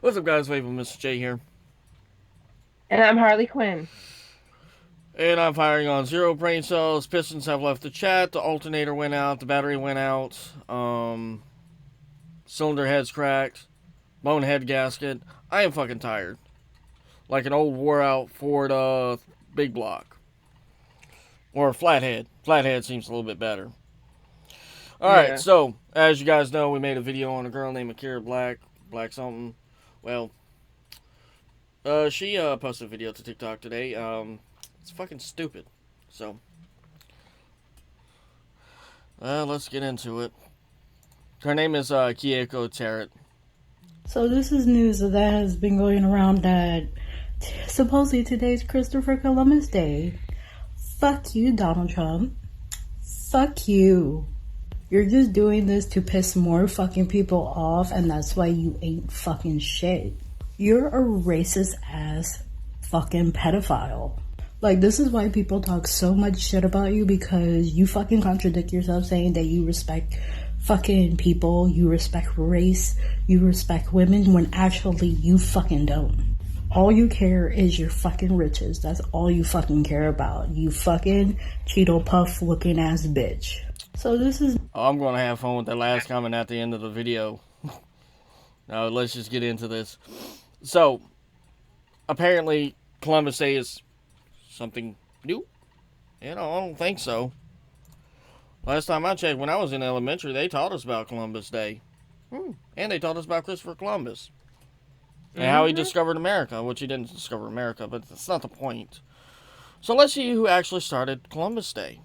What's up, guys? Wave Mr. J here. And I'm Harley Quinn. And I'm firing on zero brain cells. Pistons have left the chat. The alternator went out. The battery went out. Cylinder head's cracked. Bonehead gasket. I am fucking tired. Like an old wore out Ford big block. Or flathead. Flathead seems a little bit better. Alright, Yeah. so, as you guys know, we made a video on a girl named Akira Black. Black something. Well, she posted a video to TikTok today. It's fucking stupid. So, let's get into it. Her name is Kieko Tarrant. So this is news that has been going around that supposedly today's Christopher Columbus Day. Fuck you, Donald Trump. Fuck you. You're just doing this to piss more fucking people off, and that's why you ain't fucking shit. You're a racist ass fucking pedophile. Like, this is why people talk so much shit about you, because you fucking contradict yourself saying that you respect fucking people, you respect race, you respect women, when actually you fucking don't. All you care is your fucking riches. That's all you fucking care about. You fucking Cheeto Puff looking ass bitch. So this is Oh, I'm going to have fun with that last comment at the end of the video. Now, let's just get into this. So, apparently, Columbus Day is something new. I don't think so. Last time I checked, when I was in elementary, they taught us about Columbus Day. And they taught us about Christopher Columbus. And how he discovered America, which he didn't discover America, but that's not the point. So let's see who actually started Columbus Day.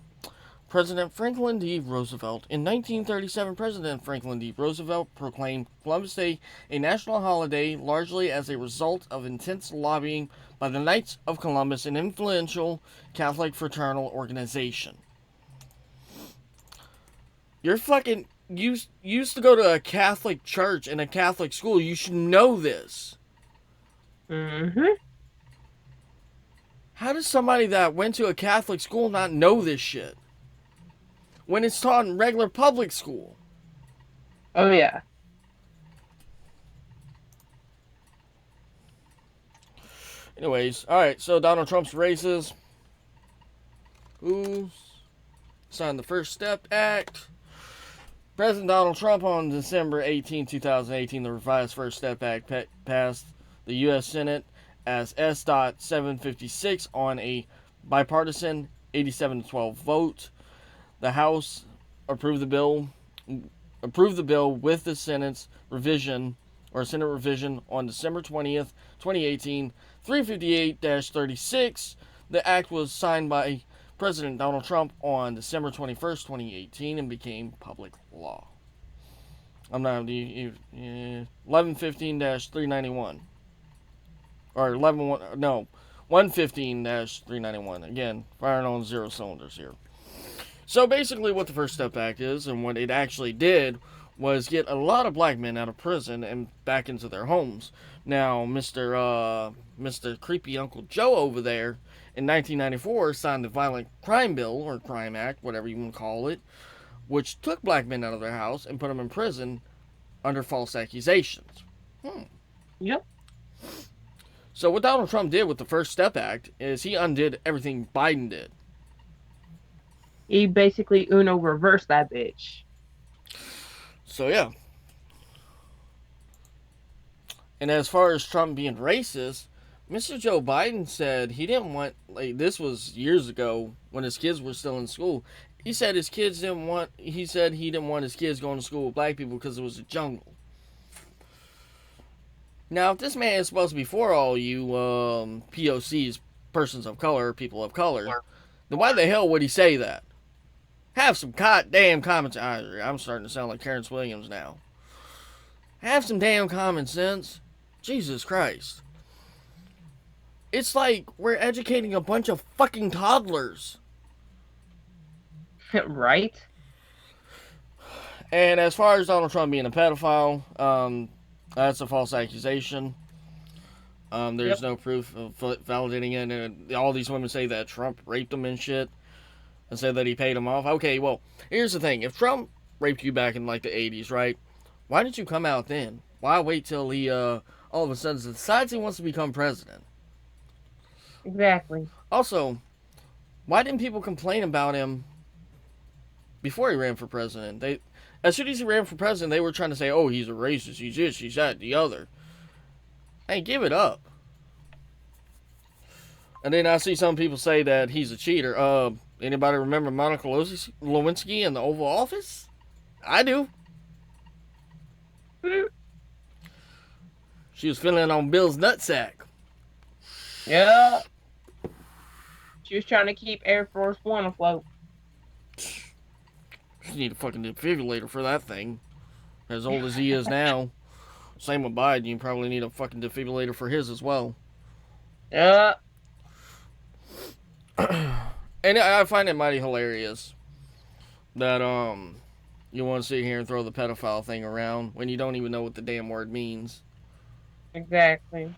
President Franklin D. Roosevelt. In 1937, President Franklin D. Roosevelt proclaimed Columbus Day a national holiday largely as a result of intense lobbying by the Knights of Columbus, an influential Catholic fraternal organization. You're fucking used to go to a Catholic church and a Catholic school. You should know this. Mm-hmm. How does somebody that went to a Catholic school not know this shit when it's taught in regular public school? Oh yeah. Anyways, alright, so Donald Trump's races. Who signed the First Step Act? President Donald Trump on December 18, 2018, the revised First Step Act passed the U.S. Senate as S. 756 on a bipartisan 87-12 vote. The House approved the bill with the Senate's revision on December 20th, 2018, 358-36. The act was signed by President Donald Trump on December 21st, 2018, and became public law. I'm not 1115-391 or 115-391. Again, firing on zero cylinders here. So basically, what the First Step Act is, and what it actually did, was get a lot of black men out of prison and back into their homes. Now, Mr. Creepy Uncle Joe over there in 1994 signed the Violent Crime Bill, or Crime Act, whatever you want to call it, which took black men out of their house and put them in prison under false accusations. Yep. So what Donald Trump did with the First Step Act is he undid everything Biden did. He basically Uno reversed that bitch. So yeah. And as far as Trump being racist, Mr. Joe Biden said he didn't want, like, this was years ago when his kids were still in school. He said he didn't want his kids going to school with black people because it was a jungle. Now, if this man is supposed to be for all you POCs, persons of color, people of color, then why the hell would he say that? Have some damn common sense. I'm starting to sound like Terrence Williams now. Have some damn common sense. Jesus Christ. It's like we're educating a bunch of fucking toddlers. Right? And as far as Donald Trump being a pedophile, that's a false accusation. There's Yep. no proof of validating it. And all these women say that Trump raped them and shit, and say that he paid them off. Okay, well, here's the thing. If Trump raped you back in like the 80s, right? Why didn't you come out then? Why wait till he all of a sudden decides he wants to become president. Exactly. Also, why didn't people complain about him before he ran for president? As soon as he ran for president, they were trying to say, oh, he's a racist, he's this, he's that, the other. Hey, give it up. And then I see some people say that he's a cheater. Anybody remember Monica Lewinsky in the Oval Office? I do. She was filling on Bill's nutsack. Yeah. She was trying to keep Air Force One afloat. She need a fucking defibrillator for that thing. As old as he is now. Same with Biden. You probably need a fucking defibrillator for his as well. Yeah. And I find it mighty hilarious that you want to sit here and throw the pedophile thing around when you don't even know what the damn word means. Exactly.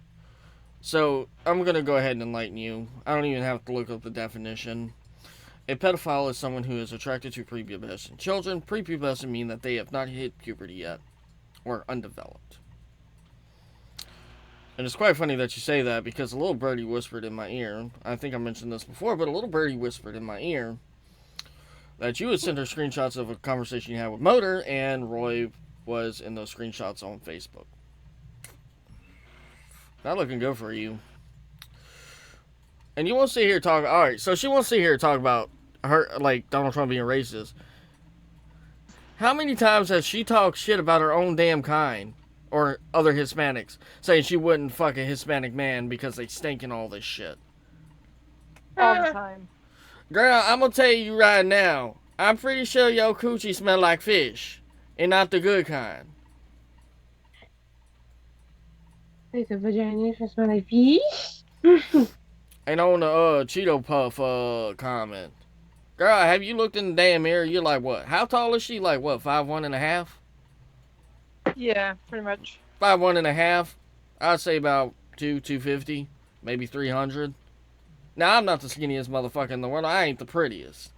So I'm gonna go ahead and enlighten you. I don't even have to look up the definition. A pedophile is someone who is attracted to prepubescent children. Prepubescent mean that they have not hit puberty yet or undeveloped. And it's quite funny that you say that because a little birdie whispered in my ear. I think I mentioned this before, but a little birdie whispered in my ear that you had sent her screenshots of a conversation you had with Motor, and Roy was in those screenshots on Facebook. Not looking good for you. And you won't sit here talk. All right, so she won't sit here and talk about her, like Donald Trump being racist. How many times has she talked shit about her own damn kind or other Hispanics, saying she wouldn't fuck a Hispanic man because they stink and all this shit? All the time. Girl, I'm gonna tell you right now. I'm pretty sure your coochie smell like fish, and not the good kind. Like the vagina smell like fish? And on the Cheeto Puff comment, girl, have you looked in the damn mirror? You're like what? How tall is she? Like what? 5'1.5"? Yeah, pretty much. 5'1.5". I'd say about 250, maybe 300. Now I'm not the skinniest motherfucker in the world. I ain't the prettiest.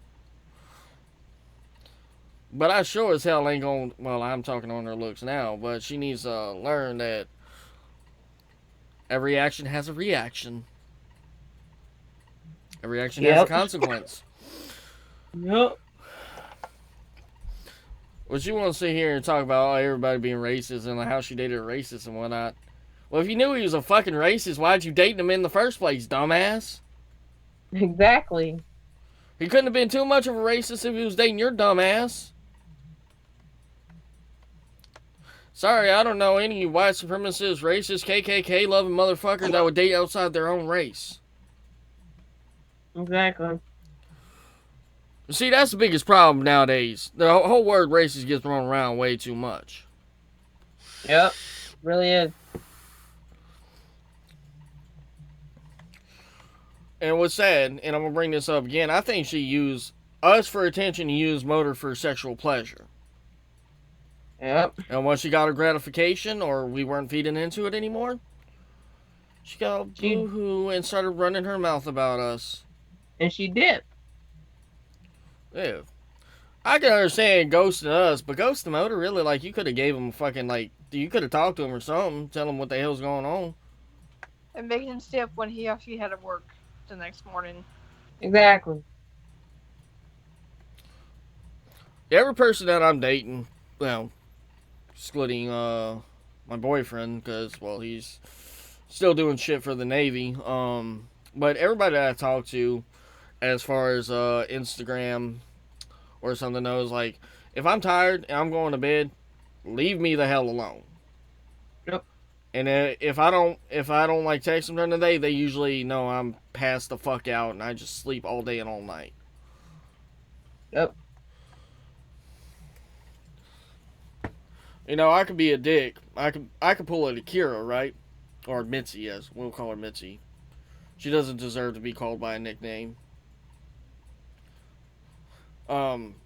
But I sure as hell ain't gonna. Well, I'm talking on her looks now, but she needs to learn that every action has a reaction. Every action has a consequence. Yep. But you want to sit here and talk about everybody being racist and how she dated a racist and whatnot. Well, if you knew he was a fucking racist, why'd you date him in the first place, dumbass? Exactly. He couldn't have been too much of a racist if he was dating your dumbass. Sorry, I don't know any white supremacist, racist, KKK loving motherfucker that would date outside their own race. Exactly. See, that's the biggest problem nowadays. The whole word racist gets thrown around way too much. Yep. Really is. And what's sad, and I'm going to bring this up again, I think she used us for attention and used Motor for sexual pleasure. Yep. And once she got her gratification, or we weren't feeding into it anymore, she got boo-hoo and started running her mouth about us. And she did. Yeah. I can understand ghosting us, but ghosting Motor, really, like, you could have gave him a fucking, like, you could have talked to him or something, tell him what the hell's going on. And making him stay up when he actually had to work the next morning. Exactly. Every person that I'm dating, well, excluding my boyfriend, because, well, he's still doing shit for the Navy, but everybody that I talk to, as far as Instagram or something, knows, like, if I'm tired and I'm going to bed, leave me the hell alone. Yep. And if I don't like text them during the day, they usually know I'm passed the fuck out and I just sleep all day and all night. Yep. You know, I could be a dick. I could pull it a Kira, right? Or Mitzi, yes. We'll call her Mitzi. She doesn't deserve to be called by a nickname.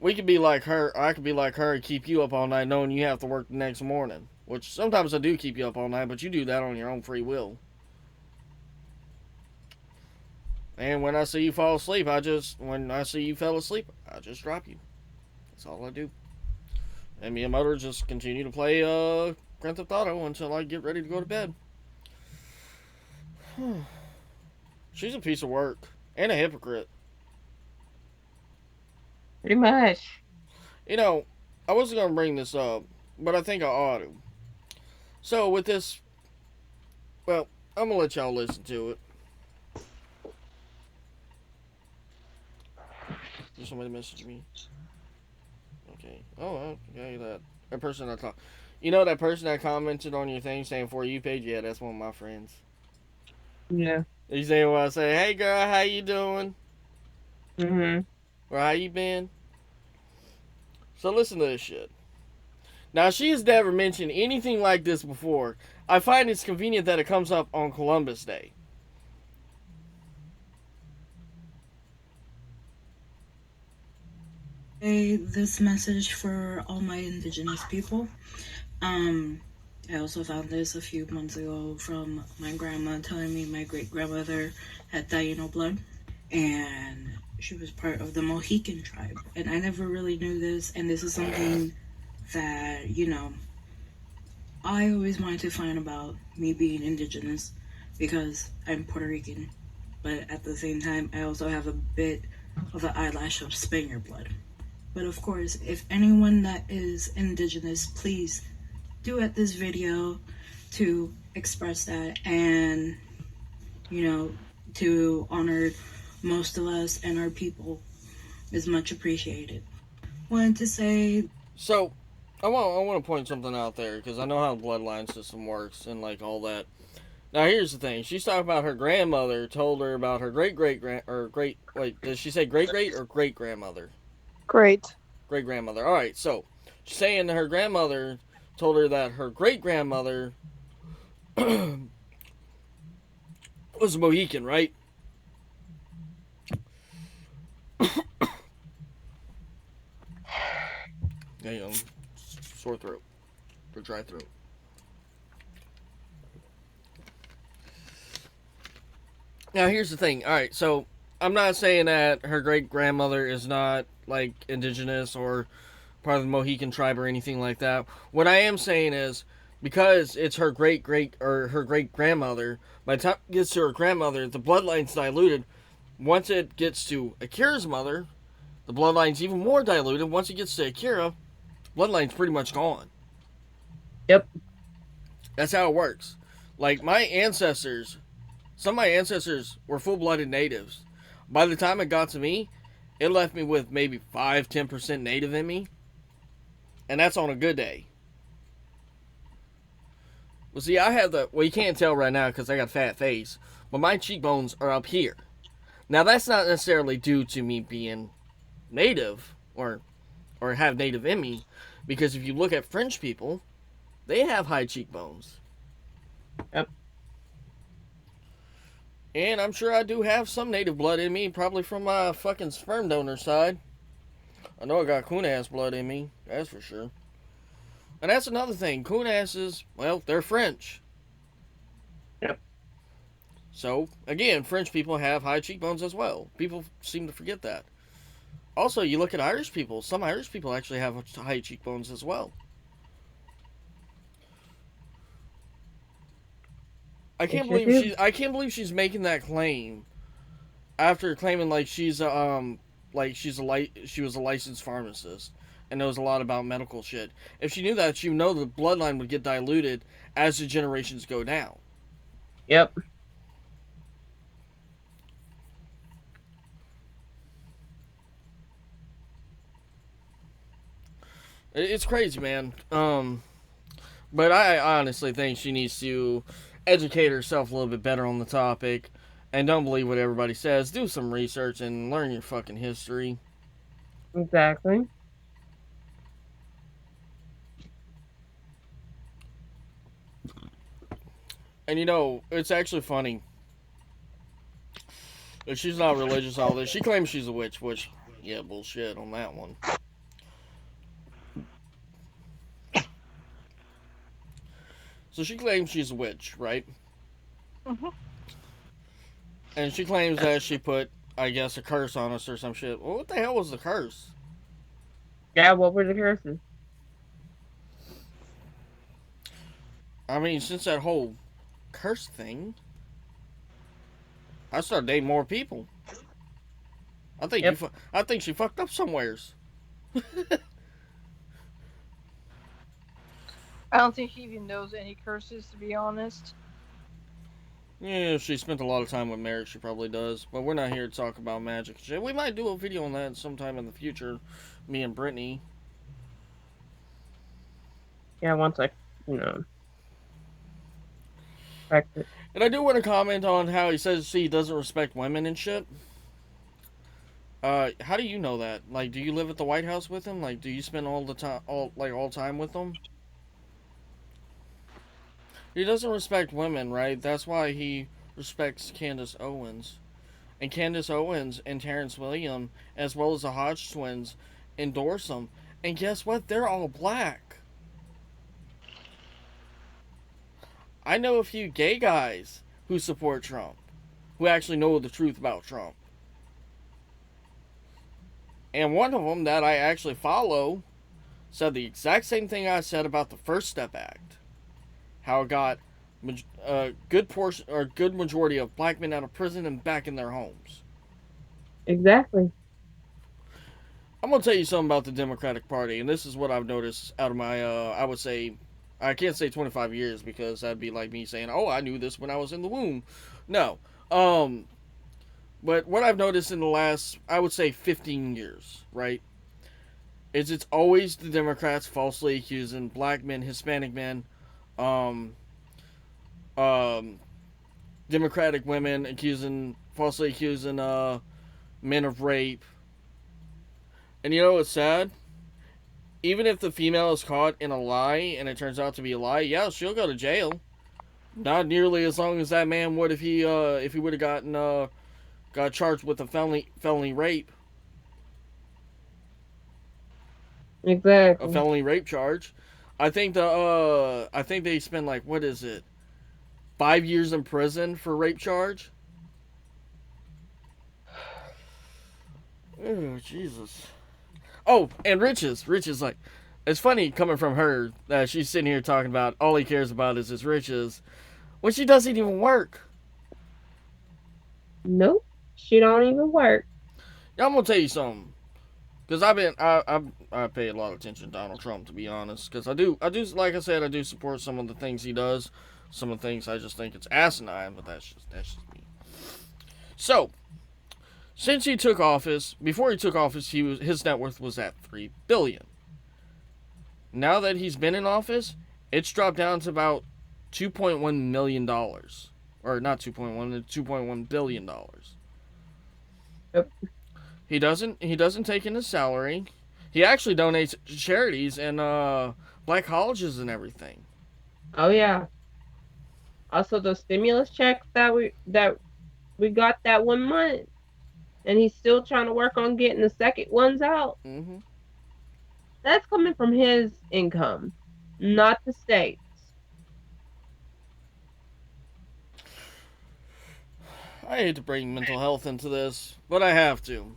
We could be like her. I could be like her and keep you up all night knowing you have to work the next morning. Which sometimes I do keep you up all night, but you do that on your own free will. And when I see you fall asleep, when I see you fell asleep, I just drop you. That's all I do. And me and Motor just continue to play Grand Theft Auto until I get ready to go to bed. She's a piece of work and a hypocrite. Pretty much. You know, I wasn't gonna bring this up, but I think I ought to. So with this, well, I'm gonna let y'all listen to it. Did somebody message me? Okay. Oh, okay. That person I talked. You know that person that commented on your thing saying For You page? Yeah, that's one of my friends. Yeah. You say what I say? Hey girl, how you doing? Mhm. Or how you been? So listen to this shit. Now she has never mentioned anything like this before. I find it's convenient that it comes up on Columbus Day. This message for all my indigenous people. I also found this a few months ago from my grandma telling me my great grandmother had Taino blood and she was part of the Mohican tribe. And I never really knew this, and this is something that, I always wanted to find about me being indigenous because I'm Puerto Rican. But at the same time, I also have a bit of an eyelash of Spaniard blood. But of course, if anyone that is indigenous, please do at this video to express that and, to honor most of us and our people is much appreciated. Wanted to say. So, I want to point something out there because I know how the bloodline system works and like all that. Now here's the thing: she's talking about her grandmother told her about her great wait, did she say great or great grandmother? Great. Great grandmother. All right, so she's saying her grandmother told her that her great grandmother was a Mohican, right? Yeah, sore throat or dry throat. Now here's the thing. All right, so I'm not saying that her great grandmother is not like indigenous or part of the Mohican tribe or anything like that. What I am saying is because it's her great grandmother, by the time it gets to her grandmother, the bloodline's diluted. Once it gets to Akira's mother, the bloodline's even more diluted. Once it gets to Akira, bloodline's pretty much gone. Yep. That's how it works. Like my ancestors, some of my ancestors were full-blooded natives. By the time it got to me, it left me with maybe 5-10% native in me. And that's on a good day. Well, see, I have you can't tell right now because I got a fat face, but my cheekbones are up here. Now, that's not necessarily due to me being native or have native in me, because if you look at French people, they have high cheekbones. Yep. And I'm sure I do have some native blood in me, probably from my fucking sperm donor side. I know I got coon ass blood in me, that's for sure. And that's another thing. Coon asses, well, they're French. Yep. So, again, French people have high cheekbones as well. People seem to forget that. Also, you look at Irish people. Some Irish people actually have high cheekbones as well. I can't believe she's making that claim after claiming like she was a licensed pharmacist and knows a lot about medical shit. If she knew that, she would know the bloodline would get diluted as the generations go down. Yep. It's crazy, man. But I honestly think she needs to educate herself a little bit better on the topic and don't believe what everybody says. Do some research and learn your fucking history. Exactly. And it's actually funny. If she's not religious, all this. She claims she's a witch, which, yeah, bullshit on that one. So she claims she's a witch, right? Mm-hmm. And she claims that she put, I guess, a curse on us or some shit. Well, what the hell was the curse? Yeah, what were the curses? I mean, since that whole curse thing, I start dating more people. I think Yep. I think she fucked up somewheres. I don't think she even knows any curses, to be honest. Yeah, she spent a lot of time with Merrick. She probably does. But we're not here to talk about magic shit. We might do a video on that sometime in the future. Me and Brittany. Yeah, once I, practice. And I do want to comment on how he says he doesn't respect women and shit. How do you know that? Like, do you live at the White House with him? Like, do you spend all the time, all time with him? He doesn't respect women, right? That's why he respects Candace Owens. And Candace Owens and Terrence Williams, as well as the Hodge twins, endorse him. And guess what? They're all black. I know a few gay guys who support Trump, who actually know the truth about Trump. And one of them that I actually follow said the exact same thing I said about the First Step Act. How it got a good portion or good majority of black men out of prison and back in their homes. Exactly. I'm gonna tell you something about the Democratic Party, and this is what I've noticed out of my I would say, I can't say 25 years because that'd be like me saying, oh, I knew this when I was in the womb. No. But what I've noticed in the last, I would say 15 years, right, is it's always the Democrats falsely accusing black men, Hispanic men, Democratic women falsely accusing men of rape. And you know what's sad? Even if the female is caught in a lie and it turns out to be a lie, yeah, she'll go to jail. Not nearly as long as that man would if he would have got charged with a felony rape. Exactly. A felony rape charge. I think they spend like, what is it, 5 years in prison for rape charge. Oh, Jesus. Oh, and Riches like, it's funny coming from her that she's sitting here talking about all he cares about is his riches when she doesn't even work. Nope. She don't even work. Yeah, I'm gonna tell you something. Because I pay a lot of attention to Donald Trump, to be honest. Because I do, like I said, I do support some of the things he does. Some of the things I just think it's asinine, but that's just me. So, since he took office, before he took office, his net worth was at $3 billion. Now that he's been in office, it's dropped down to about $2.1 million, or not 2.1, $2.1 billion. Yep. He doesn't take in his salary. He actually donates to charities and black colleges and everything. Oh yeah. Also, the stimulus checks that we got that 1 month, and he's still trying to work on getting the second ones out. Mm-hmm. That's coming from his income, not the state's. I hate to bring mental health into this, but I have to.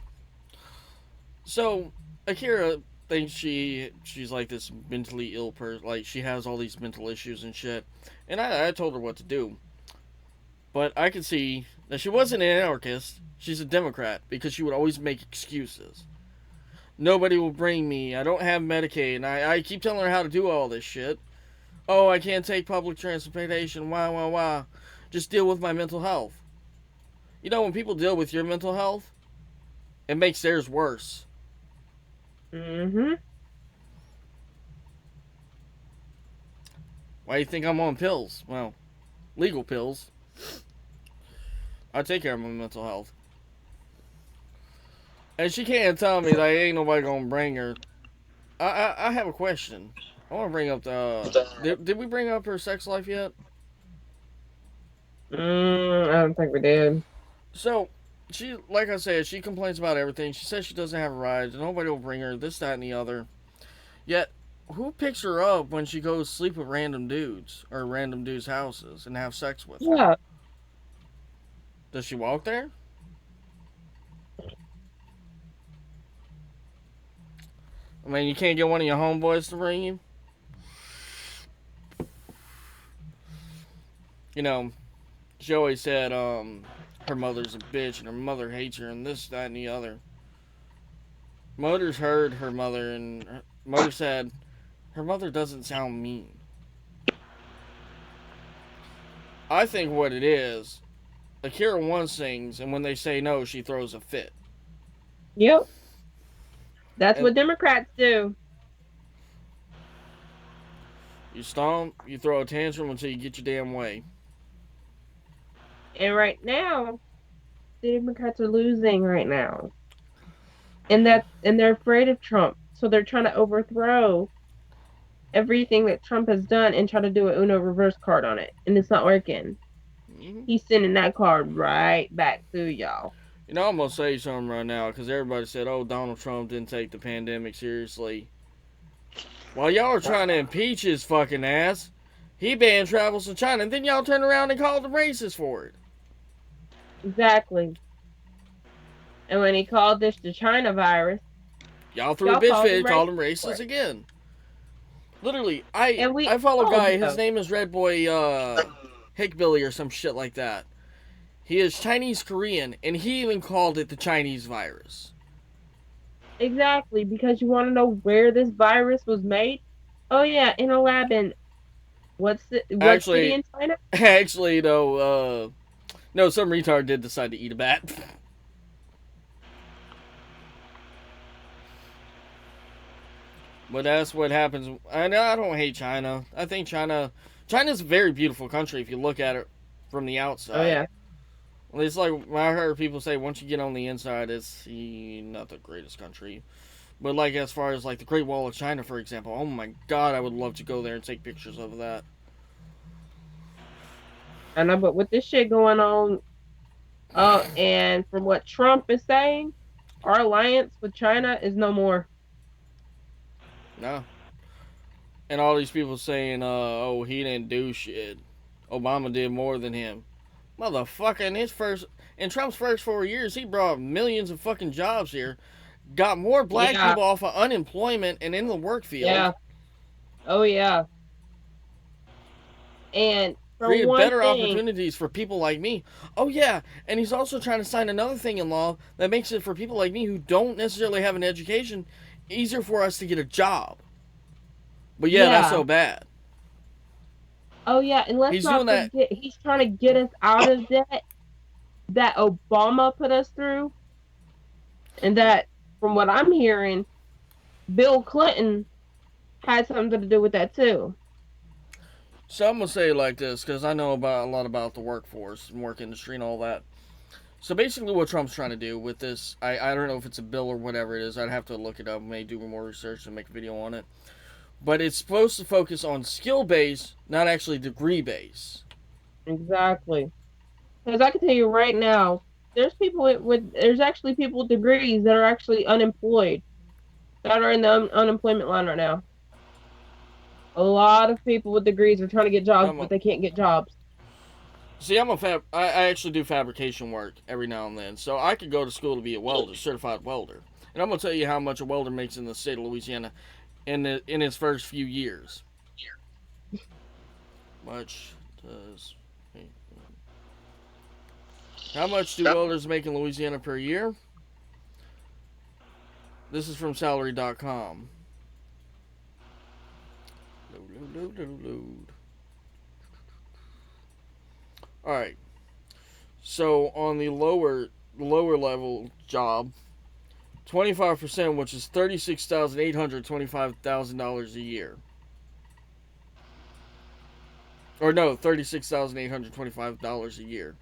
So, Akira thinks she's like this mentally ill person. Like, she has all these mental issues and shit. And I told her what to do. But I could see that she wasn't an anarchist. She's a Democrat because she would always make excuses. Nobody will bring me. I don't have Medicaid. And I keep telling her how to do all this shit. Oh, I can't take public transportation. Why? Just deal with my mental health. You know, when people deal with your mental health, it makes theirs worse. Mm-hmm. Why do you think I'm on pills? Well, legal pills. I take care of my mental health. And she can't tell me that ain't nobody gonna bring her. I have a question. I want to bring up the... Did we bring up her sex life yet? I don't think we did. So, she, like I said, she complains about everything. She says she doesn't have rides. Nobody will bring her. This, that, and the other. Yet, who picks her up when she goes sleep with random dudes or random dudes' houses and have sex with them? Yeah. Does she walk there? I mean, you can't get one of your homeboys to bring you? You know, she always said, her mother's a bitch and her mother hates her and this, that, and the other. Motors heard her mother and Motor said, her mother doesn't sound mean. I think what it is, Akira One sings, and when they say no, she throws a fit. Yep. That's And- what Democrats do. You stomp, you throw a tantrum until you get your damn way. And right now, the Democrats are losing right now. And they're afraid of Trump. So they're trying to overthrow everything that Trump has done and try to do an Uno reverse card on it. And it's not working. Mm-hmm. He's sending that card right back to y'all. You know, I'm going to say something right now, because everybody said, oh, Donald Trump didn't take the pandemic seriously. While y'all are trying to impeach his fucking ass, he banned travels to China, and then y'all turn around and called him racist for it. Exactly. And when he called this the China virus, Y'all threw a Y'all bitch called fit, him called him racist for racist it. again. Literally, I And we follow a all guy, know. his name is Red Boy Hickbilly or some shit like that. He is Chinese Korean, and he even called it the Chinese virus. exactly, because you want to know where this virus was made? Oh yeah, in a lab in what Actually- city in China? Actually, no, some retard did decide to eat a bat. But that's what happens. I don't hate China. I think China's a very beautiful country if you look at it from the outside. Oh yeah. It's like I heard people say once you get on the inside, it's not the greatest country. But like as far as like the Great Wall of China, for example, oh my God, I would love to go there and take pictures of that. I know, but with this shit going on, and from what Trump is saying, our alliance with China is no more. No. And all these people saying, oh, he didn't do shit. Obama did more than him. Motherfucker, in Trump's first 4 years, he brought millions of fucking jobs here. Got more black Yeah. people off of unemployment and in the work field. Yeah. Oh yeah. And for Created one better thing, opportunities for people like me. Oh yeah, and he's also trying to sign another thing in law that makes it for people like me who don't necessarily have an education easier for us to get a job. But yeah, that's Yeah. so bad. oh yeah, and let's He's not doing that- forget, he's trying to get us out of debt that Obama put us through, and that, from what I'm hearing, Bill Clinton had something to do with that too. So I'm gonna say it like this because I know a lot about the workforce and work industry and all that. So basically, what Trump's trying to do with this, I don't know if it's a bill or whatever it is. I'd have to look it up, may do more research and make a video on it. But it's supposed to focus on skill base, not actually degree base. Exactly. Because I can tell you right now, there's there's actually people with degrees that are actually unemployed, that are in the unemployment line right now. A lot of people with degrees are trying to get jobs, but they can't get jobs. See, I actually do fabrication work every now and then, so I could go to school to be a welder, certified welder. And I'm gonna tell you how much a welder makes in the state of Louisiana in his first few years. How much do welders make in Louisiana per year? This is from salary.com. Load. Alright. So on the lower level job, 25%, which is $36,825,000 a year. Or no, $36,825 a year.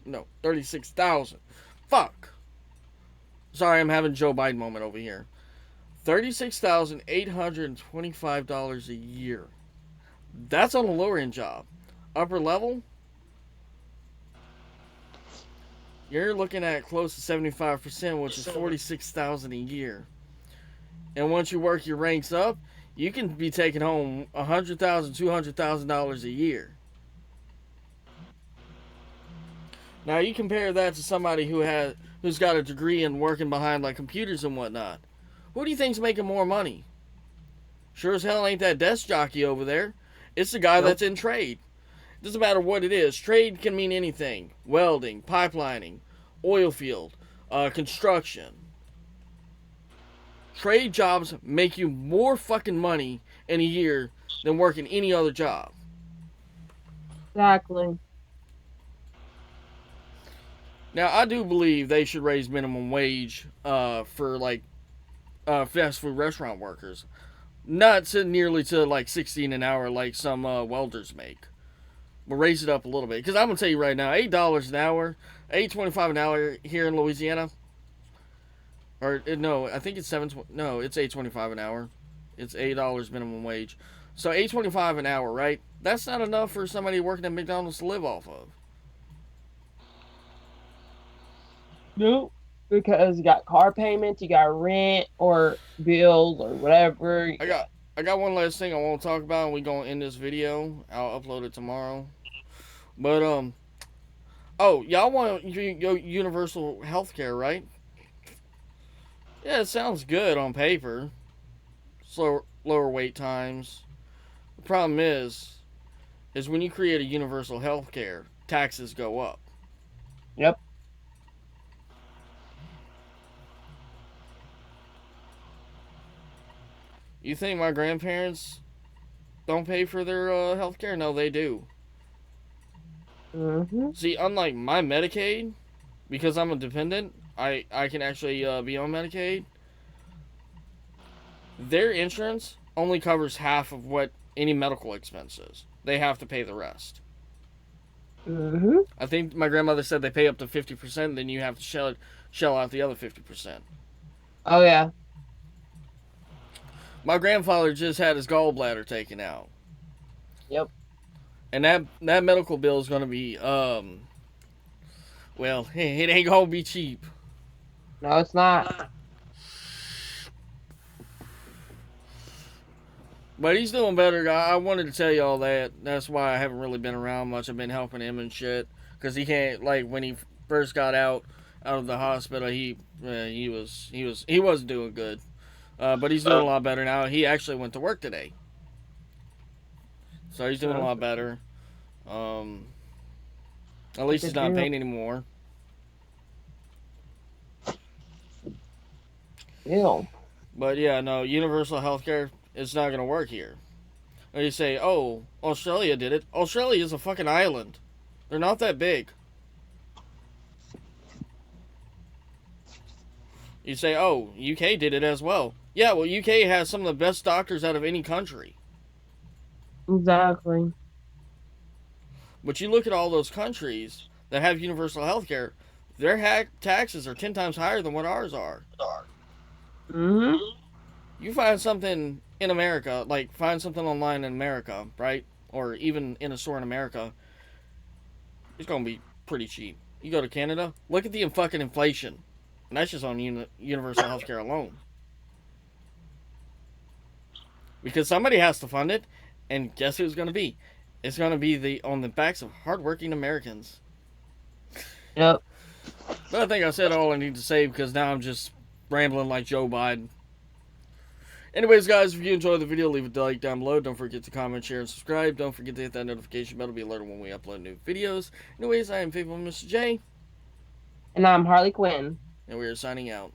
No, 36,000. Fuck. Sorry, I'm having Joe Biden moment over here. $36,825 a year. That's on a lower end job. Upper level, you're looking at close to 75%, which is $46,000 a year. And once you work your ranks up, you can be taking home $100,000, $200,000 a year. Now you compare that to somebody who's got a degree in working behind like computers and whatnot. Who do you think's making more money? Sure as hell ain't that desk jockey over there. It's the guy that's in trade. Doesn't matter what it is. Trade can mean anything. Welding, pipelining, oil field, construction. Trade jobs make you more fucking money in a year than working any other job. Exactly. Now, I do believe they should raise minimum wage for like fast food restaurant workers. Not to nearly to like 16 an hour like some welders make. But raise it up a little bit. Because I'm going to tell you right now, $8 an hour, $8.25 an hour here in Louisiana. Or, no, I think it's no, it's $8.25 an hour. It's $8 minimum wage. So $8.25 an hour, right? That's not enough for somebody working at McDonald's to live off of. Nope. Because you got car payments, you got rent or bills or whatever. I got one last thing I want to talk about, and we're going to end this video. I'll upload it tomorrow. But, oh, y'all want universal health care, right? Yeah, it sounds good on paper. Lower wait times. The problem is when you create a universal health care, taxes go up. Yep. You think my grandparents don't pay for their health care? No, they do. Mm-hmm. See, unlike my Medicaid, because I'm a dependent, I can actually be on Medicaid. Their insurance only covers half of what any medical expense is. They have to pay the rest. Mm-hmm. I think my grandmother said they pay up to 50%, then you have to shell out the other 50%. Oh, yeah. My grandfather just had his gallbladder taken out. Yep. And that medical bill is going to be, well, it ain't going to be cheap. No, it's not. But he's doing better. I wanted to tell you all that. That's why I haven't really been around much. I've been helping him and shit. Because he can't, like, when he first got out of the hospital, he wasn't doing good. But he's doing a lot better now. He actually went to work today. So he's doing a lot better. At least he's not in pain anymore. Ew. But yeah, no, universal healthcare, it's not going to work here. Or you say, oh, Australia did it. Australia is a fucking island. They're not that big. You say, oh, UK did it as well. Yeah, well, UK has some of the best doctors out of any country. Exactly. But you look at all those countries that have universal healthcare, their taxes are 10 times higher than what ours are. Mm-hmm. You find something in America, like find something online in America, right? Or even in a store in America, it's going to be pretty cheap. You go to Canada, look at the fucking inflation. And that's just on universal healthcare alone. Because somebody has to fund it, and guess who it's going to be? It's going to be on the backs of hardworking Americans. Yep. But I think I said all I need to say because now I'm just rambling like Joe Biden. Anyways, guys, if you enjoyed the video, leave a like down below. Don't forget to comment, share, and subscribe. Don't forget to hit that notification bell to be alerted when we upload new videos. Anyways, I am Faithful Mr. J. And I'm Harley Quinn. And we are signing out.